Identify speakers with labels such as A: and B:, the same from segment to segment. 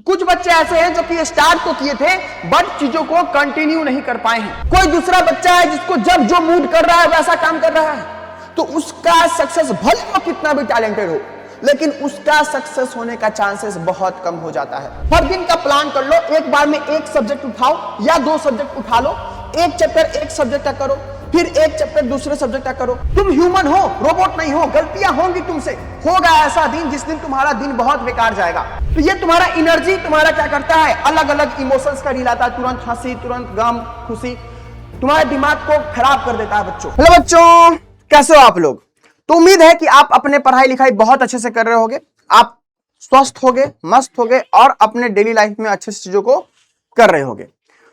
A: कुछ बच्चे ऐसे हैं जो कि स्टार्ट तो किए थे बट चीजों को कंटिन्यू नहीं कर पाए हैं। कोई दूसरा बच्चा है जिसको जब जो मूड कर रहा है वैसा काम कर रहा है, तो उसका सक्सेस भले वो कितना भी टैलेंटेड हो, लेकिन उसका सक्सेस होने का चांसेस बहुत कम हो जाता है। हर दिन का प्लान कर लो, एक बार में एक सब्जेक्ट उठाओ या 2 सब्जेक्ट उठा लो, एक चैप्टर एक सब्जेक्ट का करो, फिर एक चैप्टर दूसरे सब्जेक्ट का करो। तुम ह्यूमन हो, रोबोट नहीं हो, गलतियां होंगी तुमसे। होगा ऐसा दिन जिस दिन तुम्हारा दिन बहुत बेकार जाएगा। तो ये तुम्हारा एनर्जी तुम्हारा क्या करता है, अलग अलग इमोशंस का रील आता है, तुरंत हंसी, तुरंत गम, खुशी, तुम्हारे दिमाग को खराब कर देता है। बच्चों, हेलो बच्चों, कैसे हो आप लोग? तो उम्मीद है कि आप अपने पढ़ाई लिखाई बहुत अच्छे से कर रहे होगे, आप स्वस्थ होगे, मस्त होगे और अपने डेली लाइफ में अच्छे से चीजों को कर रहे होगे।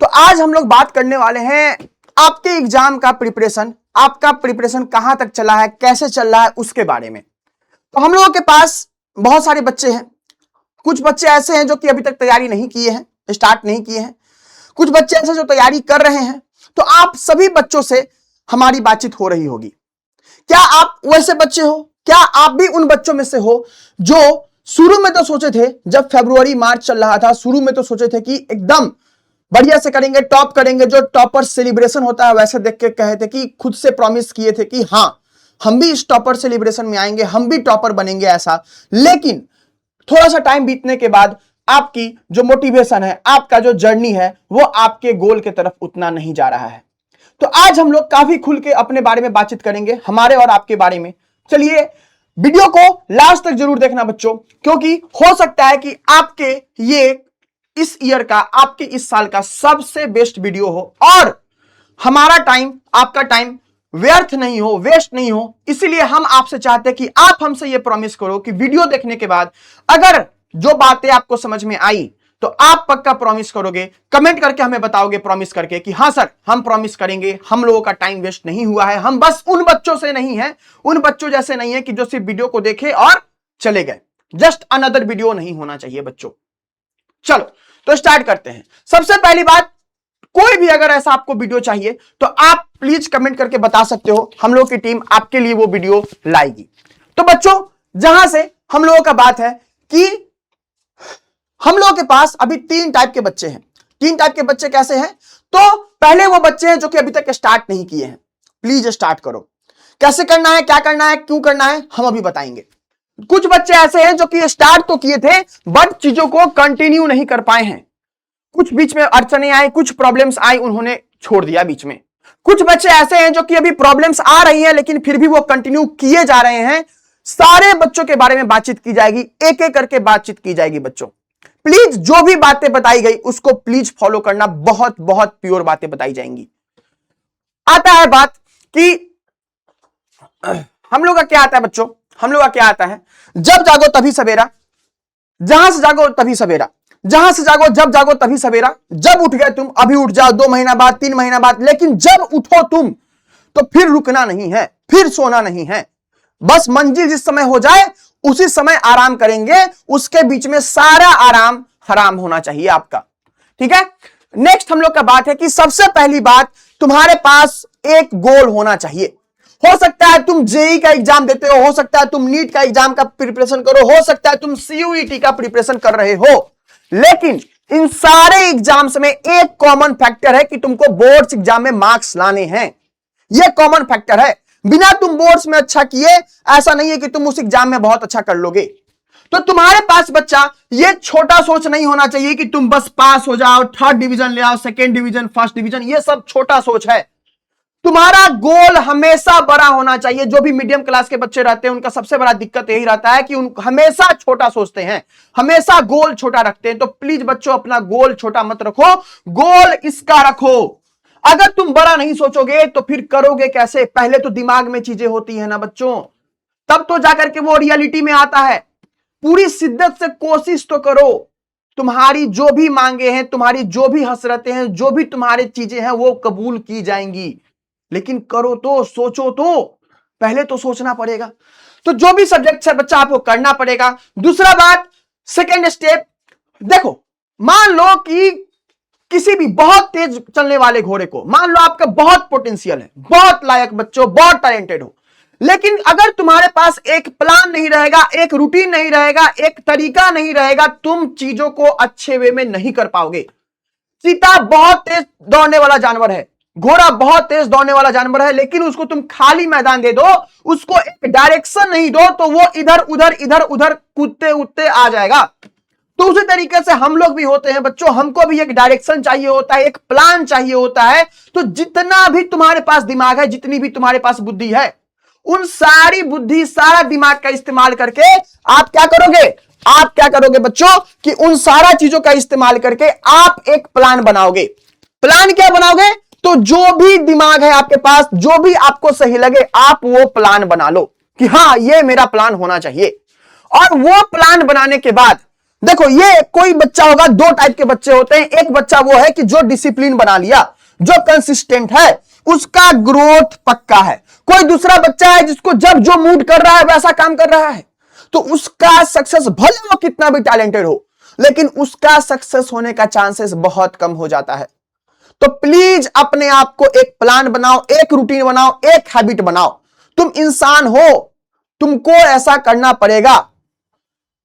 A: तो आज हम लोग बात करने वाले हैं आपके एग्जाम का प्रिपरेशन, आपका प्रिपरेशन कहां तक चला है, कैसे चल रहा है, उसके बारे में। तो हम लोगों के पास बहुत सारे बच्चे हैं। कुछ बच्चे ऐसे हैं जो कि अभी तक तैयारी नहीं किए हैं, स्टार्ट नहीं किए हैं। कुछ बच्चे ऐसे जो तैयारी कर रहे हैं। तो आप सभी बच्चों से हमारी बातचीत हो रही होगी। क्या आप वैसे बच्चे हो? क्या आप भी उन बच्चों में से हो जो शुरू में तो सोचे थे, जब फरवरी मार्च चल रहा था, शुरू में तो सोचे थे कि एकदम बढ़िया से करेंगे, टॉप करेंगे, जो टॉपर सेलिब्रेशन होता है वैसे देख के कहे थे कि खुद से प्रॉमिस किए थे कि हाँ हम भी इस टॉपर सेलिब्रेशन में आएंगे, हम भी टॉपर बनेंगे ऐसा। लेकिन थोड़ा सा टाइम बीतने के बाद आपकी जो मोटिवेशन है, आपका जो जर्नी है, वो आपके गोल की तरफ उतना नहीं जा रहा है। तो आज हम लोग काफी खुल के अपने बारे में बातचीत करेंगे, हमारे और आपके बारे में। चलिए वीडियो को लास्ट तक जरूर देखना बच्चों, क्योंकि हो सकता है कि आपके ये इस ईयर का, आपके इस साल का सबसे बेस्ट वीडियो हो और हमारा टाइम, आपका टाइम व्यर्थ नहीं हो, वेस्ट नहीं हो। इसीलिए हम आपसे चाहते हैं कि आप हमसे यह प्रॉमिस करो कि वीडियो देखने के बाद अगर जो बातें आपको समझ में आई तो आप पक्का प्रॉमिस करोगे, कमेंट करके हमें बताओगे प्रॉमिस करके कि हाँ सर हम प्रॉमिस करेंगे, हम लोगों का टाइम वेस्ट नहीं हुआ है, हम बस उन बच्चों से नहीं है, उन बच्चों जैसे नहीं है कि जो सिर्फ वीडियो को देखे और चले गए। जस्ट अनदर वीडियो नहीं होना चाहिए बच्चों। चलो तो स्टार्ट करते हैं। सबसे पहली बात, कोई भी अगर ऐसा आपको वीडियो चाहिए तो आप प्लीज कमेंट करके बता सकते हो, हम लोग की टीम आपके लिए वो वीडियो लाएगी। तो बच्चों, जहां से हम लोगों का बात है कि हम लोगों के पास अभी 3 टाइप के बच्चे हैं। 3 टाइप के बच्चे कैसे हैं? तो पहले वो बच्चे हैं जो कि अभी तक स्टार्ट नहीं किए हैं। प्लीज स्टार्ट करो। कैसे करना है, क्या करना है, क्यों करना है, हम अभी बताएंगे। कुछ बच्चे ऐसे हैं जो कि स्टार्ट तो किए थे बट चीजों को कंटिन्यू नहीं कर पाए हैं। कुछ बीच में अड़चने आई, कुछ प्रॉब्लम्स आई, उन्होंने छोड़ दिया बीच में। कुछ बच्चे ऐसे हैं जो कि अभी प्रॉब्लम्स आ रही हैं लेकिन फिर भी वो कंटिन्यू किए जा रहे हैं। सारे बच्चों के बारे में बातचीत की जाएगी, एक एक करके बातचीत की जाएगी बच्चों। प्लीज जो भी बातें बताई गई उसको प्लीज फॉलो करना, बहुत बहुत प्योर बातें बताई जाएंगी। आता है बात कि हम लोग का क्या आता है बच्चों, हम लोग का क्या आता है, जब जागो तभी सवेरा, जहां से जागो तभी सवेरा, जहां से जागो जब जागो तभी सवेरा, जब उठ गए तुम अभी उठ जाओ, 2 महीना बाद, 3 महीना बाद, लेकिन जब उठो तुम तो फिर रुकना नहीं है, फिर सोना नहीं है। बस मंजिल जिस समय हो जाए उसी समय आराम करेंगे, उसके बीच में सारा आराम हराम होना चाहिए आपका। ठीक है। नेक्स्ट हम लोग का बात है कि सबसे पहली बात, तुम्हारे पास एक गोल होना चाहिए। हो सकता है तुम जेई का एग्जाम देते हो सकता है तुम नीट का एग्जाम का प्रिपरेशन करो, हो सकता है तुम सीयूईटी का प्रिपरेशन कर रहे हो, लेकिन इन सारे एग्जाम्स में एक कॉमन फैक्टर है कि तुमको बोर्ड्स एग्जाम में मार्क्स लाने हैं। यह कॉमन फैक्टर है। बिना तुम बोर्ड्स में अच्छा किए ऐसा नहीं है कि तुम उस एग्जाम में बहुत अच्छा कर लोगे। तो तुम्हारे पास बच्चा ये छोटा सोच नहीं होना चाहिए कि तुम बस पास हो जाओ, 3rd डिवीजन ले आओ, 2nd डिवीजन, 1st डिवीजन, ये सब छोटा सोच है। तुम्हारा गोल हमेशा बड़ा होना चाहिए। जो भी मीडियम क्लास के बच्चे रहते हैं उनका सबसे बड़ा दिक्कत यही रहता है कि उन हमेशा छोटा सोचते हैं, हमेशा गोल छोटा रखते हैं। तो प्लीज बच्चों अपना गोल छोटा मत रखो, गोल इसका रखो। अगर तुम बड़ा नहीं सोचोगे तो फिर करोगे कैसे? पहले तो दिमाग में चीजें होती है ना बच्चों, तब तो जाकर के वो रियलिटी में आता है। पूरी शिद्दत से कोशिश तो करो। तुम्हारी जो भी मांगे हैं, तुम्हारी जो भी हसरतें हैं, जो भी तुम्हारी चीजें हैं वो कबूल की जाएंगी, लेकिन करो तो, सोचो तो, पहले तो सोचना पड़ेगा। तो जो भी सब्जेक्ट है बच्चा आपको करना पड़ेगा। दूसरा बात, सेकेंड स्टेप, देखो मान लो कि किसी भी बहुत तेज चलने वाले घोड़े को, मान लो आपका बहुत पोटेंशियल है, बहुत लायक बच्चों, बहुत टैलेंटेड हो, लेकिन अगर तुम्हारे पास एक प्लान नहीं रहेगा, एक रूटीन नहीं रहेगा, एक तरीका नहीं रहेगा, तुम चीजों को अच्छे वे में नहीं कर पाओगे। चीता बहुत तेज दौड़ने वाला जानवर है, घोड़ा बहुत तेज दौड़ने वाला जानवर है, लेकिन उसको तुम खाली मैदान दे दो, उसको एक डायरेक्शन नहीं दो, तो वो इधर उधर कूदते उड़ते आ जाएगा। तो उसी तरीके से हम लोग भी होते हैं बच्चों, हमको भी एक डायरेक्शन चाहिए होता है, एक प्लान चाहिए होता है। तो जितना भी तुम्हारे पास दिमाग है, जितनी भी तुम्हारे पास बुद्धि है, उन सारी बुद्धि, सारा दिमाग का इस्तेमाल करके आप क्या करोगे बच्चों कि उन सारा चीजों का इस्तेमाल करके आप एक प्लान बनाओगे। प्लान क्या बनाओगे? तो जो भी दिमाग है आपके पास, जो भी आपको सही लगे, आप वो प्लान बना लो कि हां ये मेरा प्लान होना चाहिए। और वो प्लान बनाने के बाद देखो, ये कोई बच्चा होगा, दो टाइप के बच्चे होते हैं। एक बच्चा वो है कि जो डिसिप्लिन बना लिया, जो कंसिस्टेंट है, उसका ग्रोथ पक्का है। कोई दूसरा बच्चा है जिसको जब जो मूड कर रहा है वैसा काम कर रहा है, तो उसका सक्सेस, भले वो कितना भी टैलेंटेड हो, लेकिन उसका सक्सेस होने का चांसेस बहुत कम हो जाता है। तो प्लीज अपने आप को एक प्लान बनाओ, एक रूटीन बनाओ, एक हैबिट बनाओ। तुम इंसान हो, तुमको ऐसा करना पड़ेगा।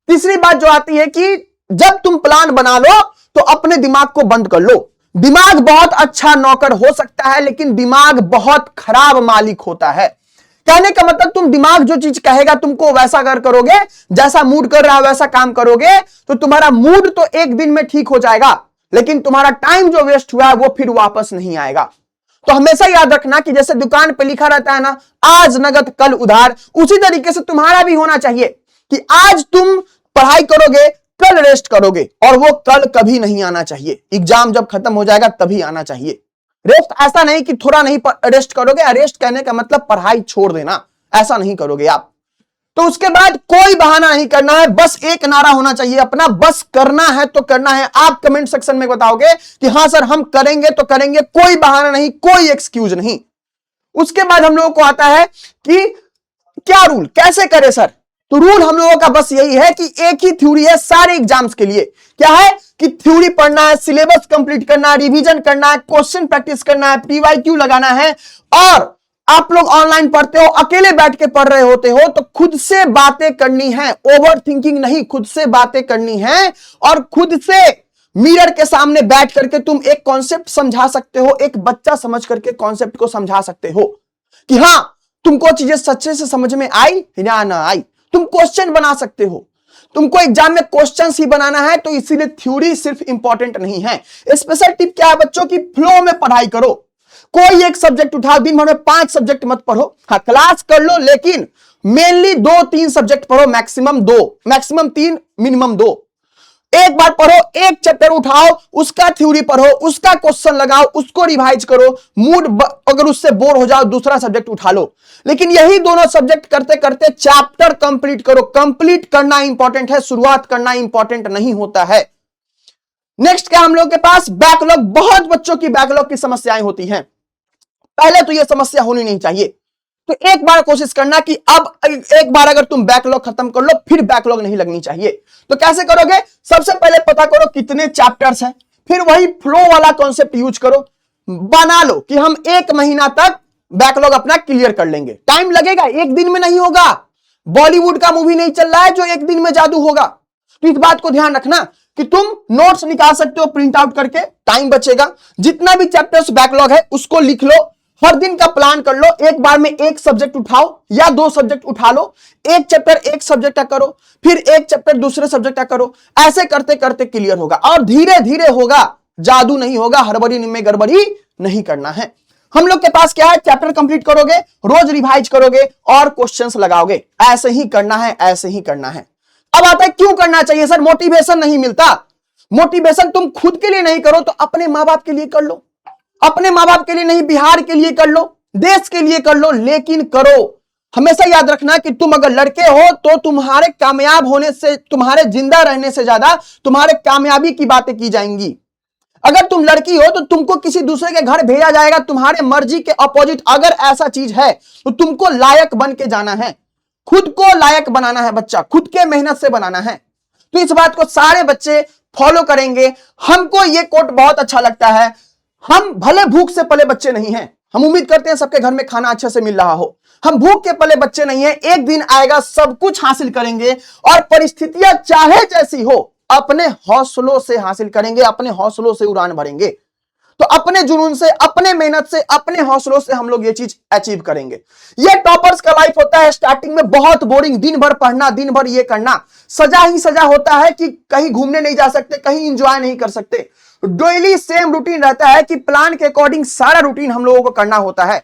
A: तीसरी बात जो आती है कि जब तुम प्लान बना लो तो अपने दिमाग को बंद कर लो। दिमाग बहुत अच्छा नौकर हो सकता है, लेकिन दिमाग बहुत खराब मालिक होता है। कहने का मतलब, तुम दिमाग जो चीज कहेगा तुमको वैसा करोगे, जैसा मूड कर रहा है वैसा काम करोगे, तो तुम्हारा मूड तो एक दिन में ठीक हो जाएगा, लेकिन तुम्हारा टाइम जो वेस्ट हुआ है वो फिर वापस नहीं आएगा। तो हमेशा याद रखना कि जैसे दुकान पे लिखा रहता है ना, आज नगद कल उधार, उसी तरीके से तुम्हारा भी होना चाहिए कि आज तुम पढ़ाई करोगे, कल रेस्ट करोगे, और वो कल कभी नहीं आना चाहिए। एग्जाम जब खत्म हो जाएगा तभी आना चाहिए। रेस्ट ऐसा नहीं कि थोड़ा नहीं रेस्ट करोगे, रेस्ट कहने का मतलब पढ़ाई छोड़ देना, ऐसा नहीं करोगे आप। तो उसके बाद कोई बहाना नहीं करना है, बस एक नारा होना चाहिए अपना, बस करना है तो करना है। आप कमेंट सेक्शन में बताओगे कि हां सर हम करेंगे तो करेंगे, कोई बहाना नहीं, कोई एक्सक्यूज नहीं। उसके बाद हम लोगों को आता है कि क्या रूल, कैसे करें सर? तो रूल हम लोगों का बस यही है कि एक ही थ्योरी है सारे एग्जाम्स के लिए। क्या है कि थ्योरी पढ़ना है, सिलेबस कंप्लीट करना है, रिवीजन करना है, क्वेश्चन प्रैक्टिस करना है, पीवाईक्यू लगाना है। और आप लोग ऑनलाइन पढ़ते हो, अकेले बैठ के पढ़ रहे होते हो, तो खुद से बातें करनी है, ओवर थिंकिंग नहीं, खुद से बातें करनी है। और खुद से मिरर के सामने बैठ करके तुम एक कॉन्सेप्ट समझा सकते हो, एक बच्चा समझ करके कॉन्सेप्ट को समझा सकते हो कि हां तुमको चीजें सच्चे से समझ में आई या ना आई। तुम क्वेश्चन बना सकते हो, तुमको एग्जाम में क्वेश्चंस ही बनाना है, तो इसीलिए थ्योरी सिर्फ इंपॉर्टेंट नहीं है। स्पेशल टिप क्या है बच्चों की, फ्लो में पढ़ाई करो। कोई एक सब्जेक्ट उठाओ, दिन भर में 5 सब्जेक्ट मत पढ़ो। हाँ क्लास कर लो, लेकिन मेनली 2-3 सब्जेक्ट पढ़ो, मैक्सिमम 2, मैक्सिमम 3, मिनिमम 2। एक बार पढ़ो, एक चैप्टर उठाओ, उसका थ्योरी पढ़ो, उसका क्वेश्चन लगाओ, उसको रिवाइज करो। मूड अगर उससे बोर हो जाओ, दूसरा सब्जेक्ट उठा लो। लेकिन यही दोनों सब्जेक्ट करते करते चैप्टर कंप्लीट करो। कंप्लीट करना इंपॉर्टेंट है, शुरुआत करना इंपॉर्टेंट नहीं होता है। नेक्स्ट क्या हम लोग के पास, बैकलॉग। बहुत बच्चों की बैकलॉग की समस्याएं होती हैं। पहले तो यह समस्या होनी नहीं चाहिए। तो एक बार कोशिश करना कि अब एक बार अगर तुम बैकलॉग खत्म कर लो, फिर बैकलॉग नहीं लगनी चाहिए। तो कैसे करोगे? सबसे पहले पता करो कितने चैप्टर्स हैं, फिर वही फ्लो वाला कॉन्सेप्ट यूज करो। बना लो कि हम 1 महीना तक बैकलॉग अपना क्लियर कर लेंगे। टाइम लगेगा, एक दिन में नहीं होगा। बॉलीवुड का मूवी नहीं चल रहा है जो एक दिन में जादू होगा। तो इस बात को ध्यान रखना कि तुम नोट्स निकाल सकते हो प्रिंट आउट करके, टाइम बचेगा। जितना भी चैप्टर्स बैकलॉग है उसको लिख लो, हर दिन का प्लान कर लो। एक बार में एक सब्जेक्ट उठाओ या 2 सब्जेक्ट उठा लो, एक चैप्टर एक सब्जेक्ट का करो, फिर एक चैप्टर दूसरे सब्जेक्ट का करो। ऐसे करते करते क्लियर होगा, और धीरे धीरे होगा, जादू नहीं होगा। हड़बड़ी में गड़बड़ी नहीं करना है। हम लोग के पास क्या है, चैप्टर कंप्लीट करोगे, रोज रिवाइज करोगे और क्वेश्चंस लगाओगे। ऐसे ही करना है, ऐसे ही करना है। अब आता है क्यों करना चाहिए सर? मोटिवेशन नहीं मिलता। मोटिवेशन तुम खुद के लिए नहीं करो तो अपने माँ बाप के लिए कर लो। अपने माँ बाप के लिए नहीं, बिहार के लिए कर लो, देश के लिए कर लो, लेकिन करो। हमेशा याद रखना कि तुम अगर लड़के हो तो तुम्हारे कामयाब होने से, तुम्हारे जिंदा रहने से ज्यादा तुम्हारे कामयाबी की बातें की जाएंगी। अगर तुम लड़की हो तो तुमको किसी दूसरे के घर भेजा जाएगा तुम्हारे मर्जी के अपोजिट। अगर ऐसा चीज है तो तुमको लायक बन के जाना है, खुद को लायक बनाना है बच्चा, खुद के मेहनत से बनाना है। तो इस बात को सारे बच्चे फॉलो करेंगे। हमको ये कोट बहुत अच्छा लगता है, हम भले भूख से पले बच्चे नहीं हैं, हम उम्मीद करते हैं सबके घर में खाना अच्छे से मिल रहा हो। हम भूख के पले बच्चे नहीं है, एक दिन आएगा सब कुछ हासिल करेंगे और परिस्थितियां चाहे जैसी हो अपने हौसलों से हासिल करेंगे, अपने हौसलों से उड़ान भरेंगे। तो अपने जुनून से, अपने मेहनत से, अपने हौसलों से हम लोग ये चीज अचीव करेंगे। ये टॉपर्स का लाइफ होता है। स्टार्टिंग में बहुत बोरिंग, दिन भर पढ़ना, दिन भर ये करना, सजा ही सजा होता है कि कहीं घूमने नहीं जा सकते, कहीं इंजॉय नहीं कर सकते। डेली सेम रूटीन रहता है कि प्लान के अकॉर्डिंग सारा रूटीन हम लोगों को करना होता है।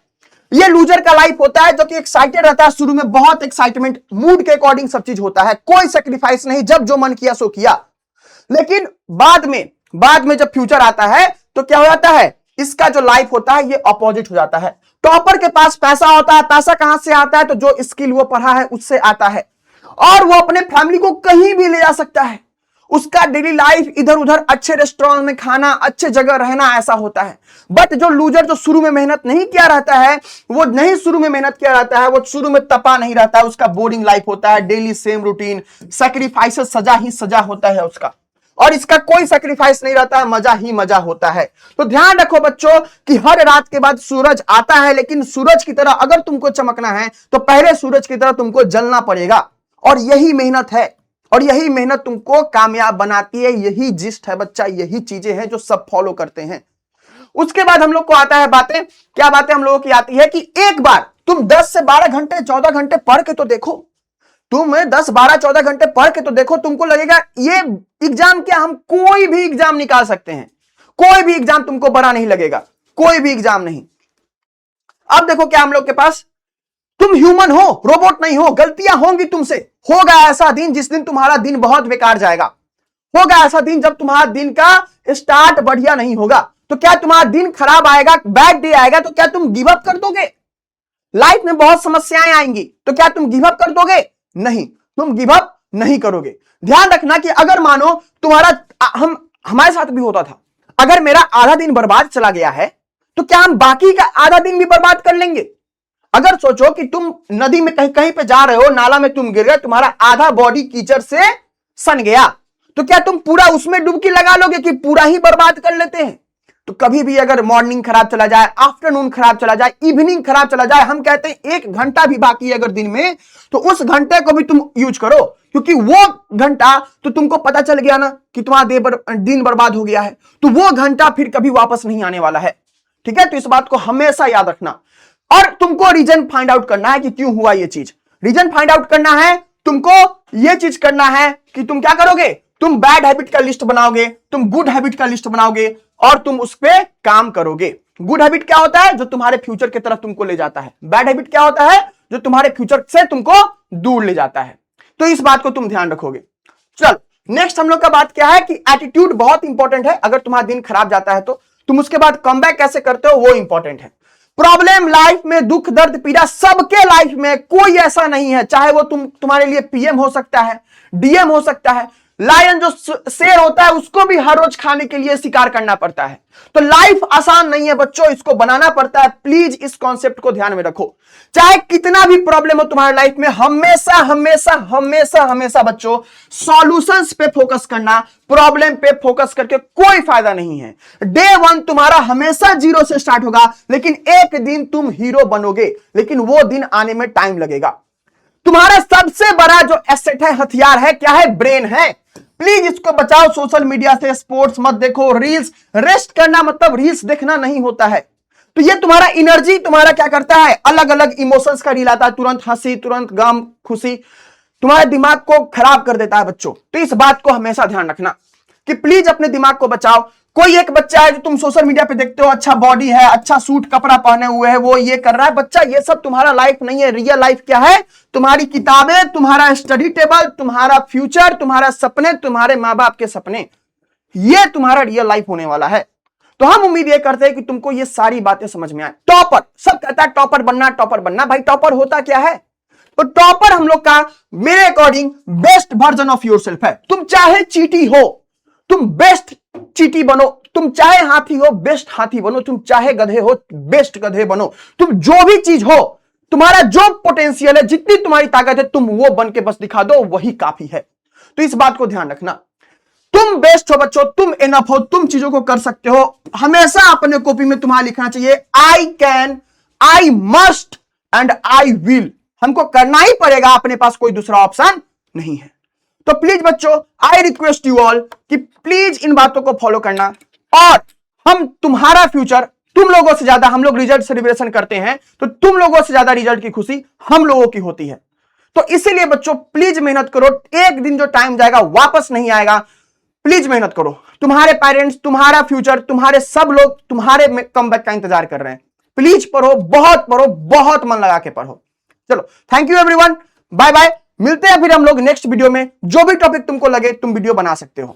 A: ये लूजर का लाइफ होता है जो कि एक्साइटेड रहता है, शुरू में बहुत एक्साइटमेंट, मूड के अकॉर्डिंग सब चीज होता है, कोई सेक्रीफाइस नहीं, जब जो मन किया सो किया। लेकिन बाद में जब फ्यूचर आता है तो क्या हो जाता है, इसका जो लाइफ होता है ये अपोजिट हो जाता है। टॉपर के पास पैसा होता है, पैसा कहां से आता है, तो जो स्किल वो पढ़ा है उससे आता है, और वो अपने फैमिली को कहीं भी ले जा सकता है। उसका डेली लाइफ इधर उधर अच्छे रेस्टोरेंट में खाना, अच्छे जगह रहना, ऐसा होता है। बट जो लूजर, जो शुरू में मेहनत नहीं किया रहता है, वो नहीं शुरू में मेहनत किया रहता है, वो शुरू में तपा नहीं रहता है, उसका बोरिंग लाइफ होता है, डेली सेम रूटीन, सैक्रिफाइसेस, सजा ही सजा होता है उसका। और इसका कोई सैक्रिफाइस नहीं रहता है, मजा ही मजा होता है। तो ध्यान रखो बच्चों कि हर रात के बाद सूरज आता है, लेकिन सूरज की तरह अगर तुमको चमकना है तो पहले सूरज की तरह तुमको जलना पड़ेगा। और यही मेहनत है, और यही मेहनत तुमको कामयाब बनाती है। यही जिस्ट है बच्चा, यही चीजें हैं जो सब फॉलो करते हैं। उसके बाद हम लोग को आता है बातें, क्या बातें हम लोगों की आती है कि एक बार तुम 10 से 12 घंटे 14 घंटे पढ़ के तो देखो। तुम 10 12 14 घंटे पढ़ के तो देखो, तुमको लगेगा ये एग्जाम क्या, हम कोई भी एग्जाम निकाल सकते हैं, कोई भी एग्जाम तुमको बड़ा नहीं लगेगा, कोई भी एग्जाम नहीं। अब देखो क्या हम लोग के पास, तुम ह्यूमन हो, रोबोट नहीं हो, गलतियां होंगी तुमसे। होगा ऐसा दिन जिस दिन तुम्हारा दिन बहुत बेकार जाएगा, होगा ऐसा दिन जब तुम्हारा दिन का स्टार्ट बढ़िया नहीं होगा। तो क्या तुम्हारा दिन खराब आएगा, बैड डे आएगा, तो क्या तुम गिव अप कर दोगे? लाइफ में बहुत समस्याएं आएंगी, तो क्या तुम गिव अप कर दोगे? नहीं, तुम गिव अप नहीं करोगे। ध्यान रखना कि अगर मानो तुम्हारा, हमारे साथ भी होता था, अगर मेरा आधा दिन बर्बाद चला गया है तो क्या हम बाकी का आधा दिन भी बर्बाद कर लेंगे? अगर सोचो कि तुम नदी में कहीं कहीं पे जा रहे हो, नाला में तुम गिर गए, तुम्हारा आधा बॉडी कीचड़ से सन गया, तो क्या तुम पूरा उसमें डुबकी लगा लोगे कि पूरा ही बर्बाद कर लेते हैं? तो कभी भी अगर मॉर्निंग खराब चला जाए, आफ्टरनून खराब चला जाए, इवनिंग खराब चला जाए, हम कहते हैं 1 घंटा भी बाकी है अगर दिन में, तो उस घंटे को भी तुम यूज करो, क्योंकि वो घंटा तो तुमको पता चल गया ना कि तुम्हारा दिन बर्बाद हो गया है, तो वो घंटा फिर कभी वापस नहीं आने वाला है। ठीक है, तो इस बात को हमेशा याद रखना। और तुमको रीजन फाइंड आउट करना है कि क्यों हुआ ये चीज। रीजन फाइंड आउट करना है, तुमको ये चीज करना है कि तुम क्या करोगे, तुम बैड हैबिट का लिस्ट बनाओगे, तुम गुड हैबिट का लिस्ट बनाओगे और तुम उस पर काम करोगे। गुड हैबिट क्या होता है, जो तुम्हारे फ्यूचर की तरफ तुमको ले जाता है। बैड हैबिट क्या होता है, जो तुम्हारे फ्यूचर से तुमको दूर ले जाता है। तो इस बात को तुम ध्यान रखोगे। चलो नेक्स्ट हम लोग का बात क्या है कि एटीट्यूड बहुत इंपॉर्टेंट है। अगर तुम्हारा दिन खराब जाता है तो तुम उसके बाद कमबैक कैसे करते हो वो इंपॉर्टेंट है। प्रॉब्लम लाइफ में, दुख दर्द पीड़ा सबके लाइफ में, कोई ऐसा नहीं है, चाहे वो तुम्हारे लिए पीएम हो सकता है, डीएम हो सकता है, लायन जो शेर होता है उसको भी हर रोज खाने के लिए शिकार करना पड़ता है। तो लाइफ आसान नहीं है बच्चों, इसको बनाना पड़ता है। प्लीज इस कॉन्सेप्ट को ध्यान में रखो। चाहे कितना भी प्रॉब्लम हो तुम्हारे लाइफ में, हमेशा हमेशा हमेशा हमेशा बच्चों सॉल्यूशंस पे फोकस करना, प्रॉब्लम पे फोकस करके कोई फायदा नहीं है। डे 1 तुम्हारा हमेशा 0 से स्टार्ट होगा, लेकिन एक दिन तुम हीरो बनोगे, लेकिन वो दिन आने में टाइम लगेगा। तुम्हारा सबसे बड़ा जो एसेट है, हथियार है, क्या है? ब्रेन है। प्लीज इसको बचाओ सोशल मीडिया से। स्पोर्ट्स मत देखो, रील्स, रेस्ट करना मतलब रील्स देखना नहीं होता है। तो ये तुम्हारा एनर्जी तुम्हारा क्या करता है, अलग अलग इमोशंस का रील आता है, तुरंत हंसी, तुरंत गम, खुशी, तुम्हारे दिमाग को खराब कर देता है बच्चों। तो इस बात को हमेशा ध्यान रखना कि प्लीज अपने दिमाग को बचाओ। कोई एक बच्चा है जो तुम सोशल मीडिया पे देखते हो, अच्छा बॉडी है, अच्छा सूट कपड़ा पहने हुए है, वो ये कर रहा है, बच्चा ये सब तुम्हारा लाइफ नहीं है। रियल लाइफ क्या है? तुम्हारी किताबें, तुम्हारा स्टडी टेबल, तुम्हारा फ्यूचर, तुम्हारा सपने, तुम्हारे माँ बाप के सपने, ये तुम्हारा रियल लाइफ होने वाला है। तो हम उम्मीद ये करते हैं कि तुमको ये सारी बातें समझ में आए। टॉपर, सब कहता है टॉपर बनना, टॉपर बनना। भाई टॉपर होता क्या है? तो टॉपर हम लोग का मेरे according best version of yourself है। तुम चाहे चींटी हो, तुम बेस्ट चींटी बनो, तुम चाहे हाथी हो, बेस्ट हाथी बनो, तुम चाहे गधे हो, बेस्ट गधे बनो, तुम जो भी चीज हो, तुम्हारा जो पोटेंशियल है, जितनी तुम्हारी ताकत है, तुम वो बन के बस दिखा दो, वही काफी है। तो इस बात को ध्यान रखना। तुम बेस्ट हो बच्चों, तुम इनफ हो, तुम चीजों को कर सकते हो। हमेशा अपने कॉपी में तुम्हारा लिखना चाहिए I can, I must and I will. हमको करना ही पड़ेगा, अपने पास कोई दूसरा ऑप्शन नहीं है। तो प्लीज बच्चों, आई रिक्वेस्ट यू ऑल कि प्लीज इन बातों को फॉलो करना, और हम तुम्हारा फ्यूचर, तुम लोगों से ज्यादा हम लोग रिजल्ट सेलिब्रेशन करते हैं, तो तुम लोगों से ज्यादा रिजल्ट की खुशी हम लोगों की होती है। तो इसीलिए बच्चों प्लीज मेहनत करो, एक दिन जो टाइम जाएगा वापस नहीं आएगा। प्लीज मेहनत करो, तुम्हारे पेरेंट्स, तुम्हारा फ्यूचर, तुम्हारे सब लोग तुम्हारे कमबैक का इंतजार कर रहे हैं। प्लीज पढ़ो, बहुत मन लगा के पढ़ो। चलो, thank you everyone, bye bye. मिलते हैं फिर हम लोग नेक्स्ट वीडियो में। जो भी टॉपिक तुमको लगे तुम वीडियो बना सकते हो।